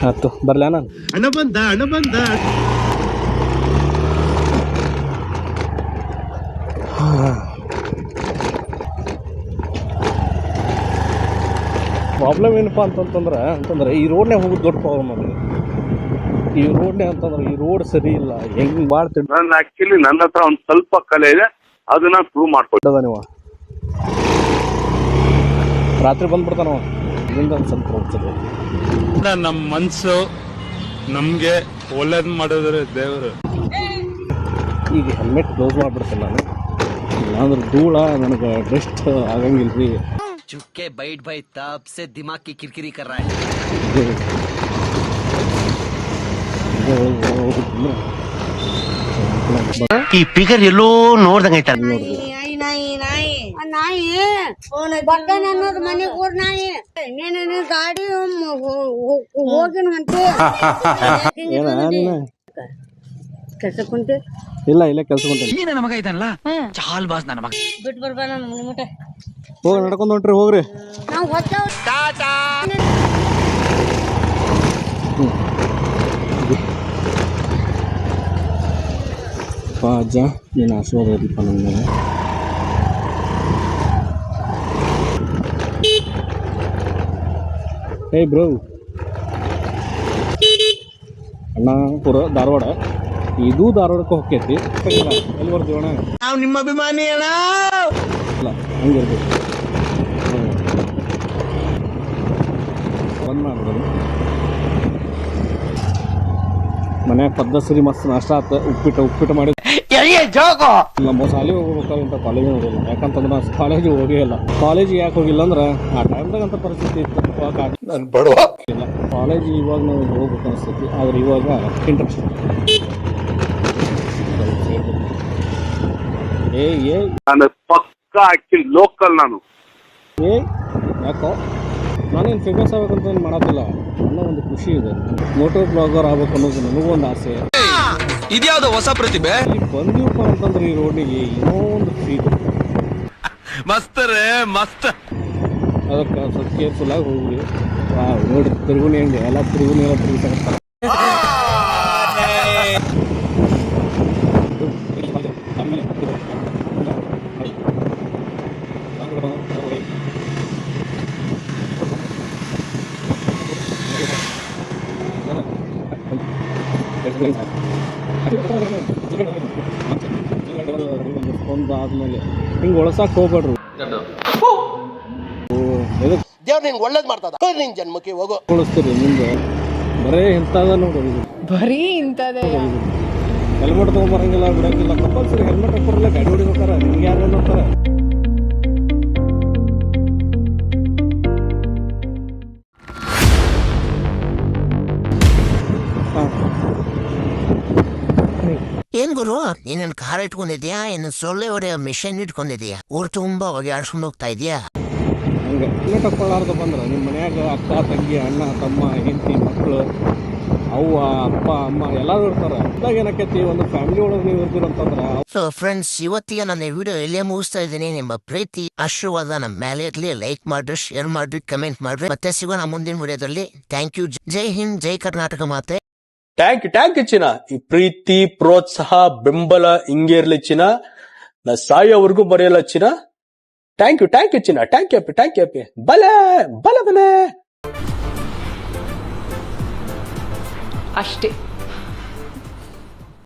ಆಯ್ತು ಬರ್ಲಾ ನಾನು. ಹಣ ಬಂದ ಪ್ರಾಬ್ಲಮ್ ಏನಪ್ಪ ಅಂತಂದ್ರೆ ಈ ರೋಡ್ನೇ ಹೋಗೋದು ದೊಡ್ಡ ಪ್ರಾಬ್ಲಮ್ ಅದು. ಈ ರೋಡ್ನೇ ಅಂತಂದ್ರೆ ಈ ರೋಡ್ ಸರಿ ಇಲ್ಲ. ಹೆಂಗ್ ಮಾಡ್ತಿದ್ದ ನಾನು ಆಕ್ಚುಲಿ ನನ್ನ ಹತ್ರ ಒಂದು ಸ್ವಲ್ಪ ಕಲೆ ಇದೆ, ಅದನ್ನ ಪ್ರೂವ್ ಮಾಡ್ಕೊಟ್ಟದ. ನೀವು ರಾತ್ರಿ ಬಂದ್ಬಿಡ್ತಾನವ ಇದರಿಂದ ಒಂದು ಸ್ವಲ್ಪ ಹೋಗ್ತದೆ. ನಮ್ಮ ಮನ್ಸು ನಮ್ಗೆ ಒಳ್ಳೇದ್ ಮಾಡಿದ್ರೆ ದೇವರು. ಈಗ ಹೆಲ್ಮೆಟ್ ಕ್ಲೋಸ್ ಮಾಡ್ಬಿಡ್ತೀನಿ ನಾನು, ಇಲ್ಲಾಂದ್ರೆ ಧೂಳ ನನಗೆ ರೆಸ್ಟ್ ಆಗಂಗಿಲ್ರಿ. चुपके बैठ भाई, तब से दिमाग की किरकिरी कर रहा है. ಈ ಫಿಗರ್ ಎಲ್ಲೋ ನೋಡ್ದಂಗೈತ. ನಾಯಿ ಬಟ್ಟನ್ ಅನ್ನೋದು ಮನೆಗೆ ಹೋದ್ ನಾಯಿ ನೀನು ಗಾಡಿ ಹೋಗಿನಂತೆ ಕೆಲಸ ಕುಂತಿ ಇಲ್ಲ ಕೆಲಸ ಕುಂತೀನಿ. ನನ್ನ ಮಗ ಇದನ್ನಲ್ಲ ಚಾಲ್ ಬಾಸ್ ನನ್ನ ಮಗ ಬಿಟ್ಟು ಬರ್ಬಾ ನಾನು ಮುಟ ಹೋಗಿ ನಡ್ಕೊಂಡು ಹೊಂಟ್ರಿ ಹೋಗ್ರಿ. ನಾವು ಅಜ್ಜ ನೀನು ಆಶೀರ್ವಾದ ಇರಲಿಪ್ಪ ನನ್ನ ಮೇಲೆ. ಹೇ ಬ್ರೋ ಅಣ್ಣ ಪುರ ಧಾರವಾಡ, ಇದು ಧಾರವಾಡಕ್ಕೆ ಹೋಗ್ತೈತಿ. ಎಲ್ಲಿ ಬರ್ತೀವಿ ಅಣ್ಣ? ನಾವು ನಿಮ್ಮ ಅಭಿಮಾನಿ ಅಣ್ಣ. ಇಲ್ಲ ಹಂಗಿರ್ಬೇಕು. ಬಂದ್ ಮಾಡ್ಬಿಡೋದು. ಮನ್ಯಾಗ ಪದ್ಧತಿ ಮಸ್ತ್ ನಾಷ್ಟ ಆತ. ಉಪ್ಪಿಟ್ಟು ಮಾಡಿ ನಮ್ಮ ಶಾಲೆಗೆ ಹೋಗ್ಬೇಕಾದ್ರೆ ಇಂಥ ಕಾಲೇಜ್ ಹೋಗಿಲ್ಲ. ಯಾಕಂತಂದ್ರೆ ನಾನು ಕಾಲೇಜಿಗೆ ಹೋಗೇ ಇಲ್ಲ. ಕಾಲೇಜಿಗೆ ಯಾಕೆ ಹೋಗಿಲ್ಲ ಅಂದ್ರೆ ಆ ಟೈಮ್ದಾಗ ಅಂತ ಪರಿಸ್ಥಿತಿ ಇತ್ತು. ಇಲ್ಲ ಕಾಲೇಜ್ ಇವಾಗ ನಾವು ಹೋಗ್ಬೇಕು ಅನಿಸ್ತೈತಿ, ಆದ್ರೆ ಇವಾಗ ಇಂಟ್ರೆಸ್ಟ್. ನಾನು ಪಕ್ಕ ಆಕ್ಚುಲಿ ಲೋಕಲ್. ನಾನು ಯಾಕೋ ನಾನೇನು ಫೇಮಸ್ ಆಗ್ಬೇಕಂತ ಏನು ಮಾಡೋದಿಲ್ಲ. ಅನ್ನೋ ಒಂದು ಖುಷಿ ಇದೆ. ಮೋಟೋ ಬ್ಲಾಗರ್ ಆಗ್ಬೇಕು ಅನ್ನೋದು ನನಗೂ ಒಂದು ಆಸೆ. ಇದ್ಯಾವ್ದು ಹೊಸ ಪ್ರತಿಭೆ? ಇಲ್ಲಿ ಬಂದೀವಪ್ಪ ಅಂತಂದ್ರೆ ಈ ರೋಡ್ನಿಗೆ ಏನೋ ಒಂದು ಫೀಲ್ ಮಸ್ತ್ ರೇ ಮಸ್ತ್. ಅದಕ್ಕೆ ಸ್ವಲ್ಪ ಕೇರ್ಫುಲ್ ಆಗಿ ಹೋಗ್ರಿ. ನೋಡ್ರಿ ತಿರುಗುನಿ ಹೆಂಗೆ ಎಲ್ಲ ತಿರುಗಿಸ್ತಾರೆ. ಆದ್ಮೇಲೆ ಹಿಂಗೆ ಒಳಸಾಕ್ ಹೋಗ್ಬೇಡ್ರಿ. ದೇವ್ರು ನಿಂಗೆ ಒಳ್ಳೇದ್ ಮಾಡ್ತದ. ನಿನ್ ಜನ್ಮಕ್ಕೆ ಹೋಗೋ ಉಳಿಸ್ತೀರಿ ನಿಮ್ಗೆ ಬರೇ ಇಂಥದ ನೋಡ್ರಿ. ಬರೀ ಇಂಥದೇ ಹೆಲ್ಮೆಟ್ ತೊಗೊಂಬರಂಗಿಲ್ಲ, ಬಿಡಂಗಿಲ್ಲ. ಕಂಪಲ್ಸರಿ ಹೆಲ್ಮೆಟ್ ಹಾಕೋರಲ್ಲ ಗಾಡಿ ಹೊಡಿಬೇಕಾರೆ. ನಿಮ್ಗೆ ಯಾರು ನೋಡ್ತಾರೆ? ಏನ್ ಗುರು, ನೀನೇನ್ ಕಾರ್ ಇಟ್ಕೊಂಡಿದ್ಯಾ? ಏನು ಸೊಳ್ಳೆ ಹೊಡೆಯೋ ಮಿಷನ್ ಇಟ್ಕೊಂಡಿದ್ಯಾ? ಊರ್ ತುಂಬಾ ಹೊಗೆ ಆಡ್ಸ್ಕೊಂಡು ಹೋಗ್ತಾ ಇದೀಯಾ? ಹಂಗೆ ಹೆಲ್ಮೆಟ್ ಹಾಕೊಳ್ಳಾರ್ದ ಬಂದ್ರೆ ನಿಮ್ಮ ಮನ್ಯಾಗ ಅಕ್ಕ ತಂಗಿ ಅಣ್ಣ ತಮ್ಮ ಹೆಂಡತಿ ಮಕ್ಕಳು ಅವ್ವ ಅಪ್ಪ ಅಮ್ಮ ಎಲ್ಲರೂ ಇರ್ತಾರೆ. ಅದಾಗ ಏನಕ್ಕೈತಿ, ಒಂದು ಫ್ಯಾಮಿಲಿ ಒಳಗೆ ನೀವು ಇರ್ತೀರಂತಂದ್ರೆ. ಸೊ ಫ್ರೆಂಡ್ಸ್, ಇವತ್ತಿಗೆ ನನ್ನ ವಿಡಿಯೋ ಇಲ್ಲೇ ಮುಗಿಸ್ತಾ ಇದ್ದೀನಿ. ನಿಮ್ಮ ಪ್ರೀತಿ ಆಶೀರ್ವಾದ ನಮ್ಮ ಮೇಲೆ ಇರ್ಲಿ. ಲೈಕ್ ಮಾಡ್ರಿ, ಶೇರ್ ಮಾಡ್ರಿ, ಕಮೆಂಟ್ ಮಾಡ್ರಿ. ಮತ್ತೆ ಸಿಗೋಣ ಮುಂದಿನ ವಿಡಿಯೋದಲ್ಲಿ. Thank you. ಜೈ ಹಿಂದ್, ಜೈ ಕರ್ನಾಟಕ ಮಾತೆ. ಟ್ಯಾಂಕ್ ಯು ಚಿನ್ನ. ಈ ಪ್ರೀತಿ ಪ್ರೋತ್ಸಾಹ ಬೆಂಬಲ ಹಿಂಗೆ ಇರ್ಲಿ ಚಿನ್ನ. ನಾ ಸಾಯೋವರೆಗೂ ಮರೆಯಲ್ಲ ಚಿನ್ನ. ಟ್ಯಾಂಕ್ ಯು ಚಿನ್ನ. ಟ್ಯಾಂಕ್ ಯು ಬಲೆ ಅಷ್ಟೇ.